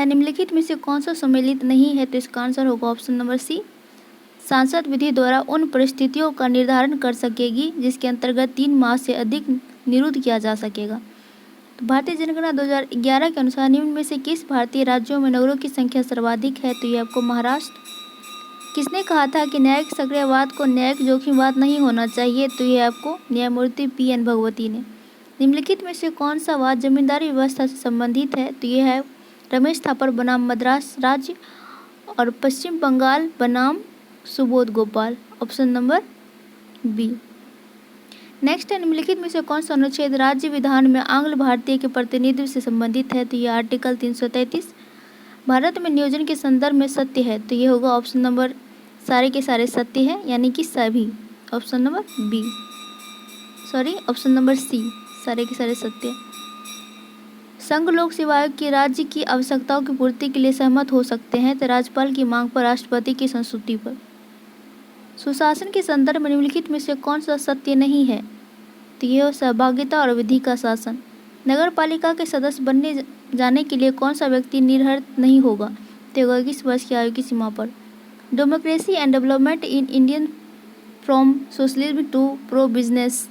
है निम्नलिखित में से कौन सा सम्मिलित नहीं है, तो इसका आंसर होगा ऑप्शन नंबर सी। सांसद विधि द्वारा उन परिस्थितियों का निर्धारण कर सकेगी जिसके अंतर्गत 3 माह से अधिक निरुद्ध किया जा सकेगा। तो भारतीय जनगणना 2011 के अनुसार निम्न में से किस भारतीय राज्यों में नगरों की संख्या सर्वाधिक है, तो ये आपको महाराष्ट्र। किसने कहा था कि न्यायिक सक्रियवाद को न्यायिक जोखिमवाद नहीं होना चाहिए, तो ये आपको न्यायमूर्ति PN भगवती ने। निम्नलिखित में से कौन सा वाद जमींदारी व्यवस्था से संबंधित है, तो ये है रमेश थापर बनाम मद्रास राज्य और पश्चिम बंगाल बनाम Subodh Gopal, option number B. Next है निम्नलिखित में से कौन सा अनुच्छेद राज्य विधान में आंग्ल भारतीय के प्रतिनिधित्व से संबंधित है, तो ये आर्टिकल 333 भारत में नियोजन के संदर्भ में सत्य है, तो ये होगा ऑप्शन नंबर सारे के सारे सत्य है, यानी कि सभी, option number B, sorry option number C, सारे के सारे सत्य। संघ लोक सेवा आयोग की राज्य की आवश्यकताओं की पूर्ति के लिए सहमत हो सकते हैं, तो राज्यपाल की मांग पर, राष्ट्रपति की संस्तुति पर। सुशासन के संदर्भ में निम्नलिखित में से कौन सा सत्य नहीं है, तो यह सहभागिता और विधि का शासन। नगर पालिका के सदस्य बनने जाने के लिए कौन सा व्यक्ति निर्हरित नहीं होगा, तो 21 वर्ष की आयु की सीमा पर। Democracy and development in Indian from socialism to pro business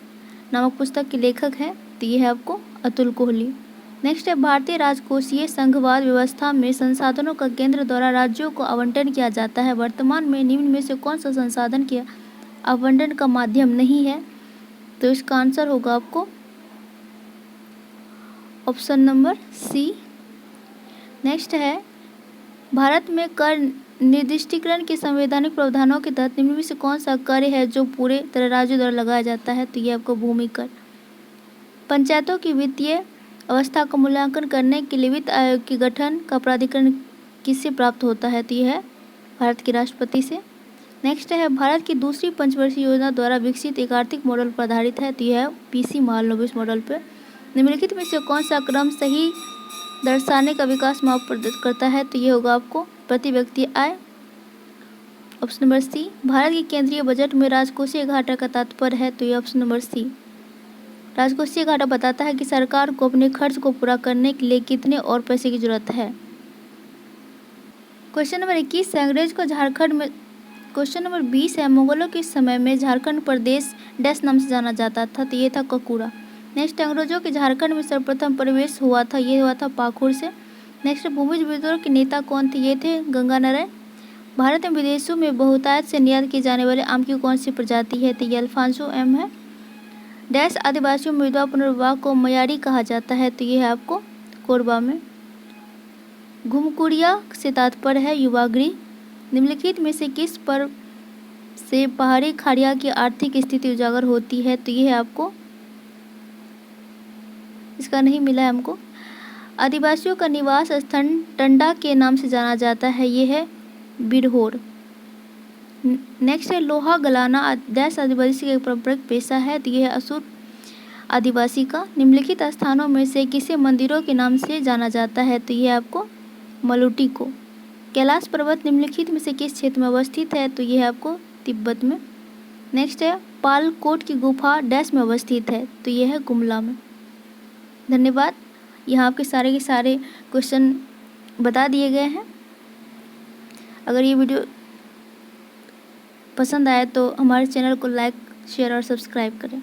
नामक पुस्तक के लेखक हैं, तो ये है आपको अतुल कोहली। नेक्स्ट है भारतीय राजकोषीय संघवाद व्यवस्था में संसाधनों का केंद्र द्वारा राज्यों को आवंटन किया जाता है। वर्तमान में निम्न में से कौन सा संसाधन के आवंटन का माध्यम नहीं है, तो इसका आंसर होगा आपको ऑप्शन नंबर सी। नेक्स्ट है भारत में कर निर्दिष्टीकरण के संवैधानिक प्रावधानों के तहत निम्न में से कौन सा कर है जो पूरे तरह राज्यों द्वारा लगाया जाता है, तो ये आपको भूमि कर। पंचायतों की वित्तीय अवस्था का मूल्यांकन करने के लिए वित्त आयोग के गठन का प्राधिकरण किससे प्राप्त होता है, तो यह है भारत के राष्ट्रपति से। नेक्स्ट है भारत की दूसरी पंचवर्षीय योजना द्वारा विकसित एक आर्थिक मॉडल पर आधारित है, तो यह है PC महालनोबिस मॉडल पर। निम्नलिखित में से कौन सा क्रम सही दर्शाने का विकास माप प्रदत्त करता है, तो ये होगा आपको प्रति व्यक्ति आय, ऑप्शन नंबर सी। भारत के केंद्रीय बजट में राजकोषीय घाटा का तात्पर्य है, तो ये ऑप्शन नंबर सी। राजकोषीय घाटा बताता है कि सरकार को अपने खर्च को पूरा करने के लिए कितने और पैसे की जरूरत है। क्वेश्चन नंबर 21 है अंग्रेज को झारखंड में। क्वेश्चन नंबर 20 है मुगलों के समय में झारखंड प्रदेश डैश नाम से जाना जाता था, तो ये था ककुरा। नेक्स्ट अंग्रेजों के झारखंड में सर्वप्रथम प्रवेश हुआ था, ये हुआ था पाखुर से। नेक्स्ट भूमिज विद्रोह के नेता कौन थे, ये थे गंगानारायण। भारत में विदेशों में बहुतायत से निर्यात किए जाने वाले आम की कौन सी प्रजाति है, तो ये अल्फांसो एम है। डैश आदिवासियों में विधवा पुनर्विवाह को मयारी कहा जाता है, तो ये है आपको कोरबा में। घुमकुड़िया से तात्पर्य है युवागृह। निम्नलिखित में से किस पर्व से पहाड़ी खाड़िया की आर्थिक स्थिति उजागर होती है, तो ये है आपको, इसका नहीं मिला है हमको। आदिवासियों का निवास स्थान टंडा के नाम से जाना जाता है, ये है बिरहोर। नेक्स्ट है लोहा गलाना डैश आदिवासी का एक पारंपरिक पेशा है, तो यह है असुर आदिवासी का। निम्नलिखित स्थानों में से किसे मंदिरों के नाम से जाना जाता है, तो यह आपको मलुटी को। कैलाश पर्वत निम्नलिखित में से किस क्षेत्र में अवस्थित है, तो यह है आपको तिब्बत में। नेक्स्ट है पालकोट की गुफा डैश में अवस्थित है, तो यह है गुमला में। धन्यवाद। यहाँ आपके सारे के सारे क्वेश्चन बता दिए गए हैं। अगर ये वीडियो पसंद आए तो हमारे चैनल को लाइक, शेयर और सब्सक्राइब करें।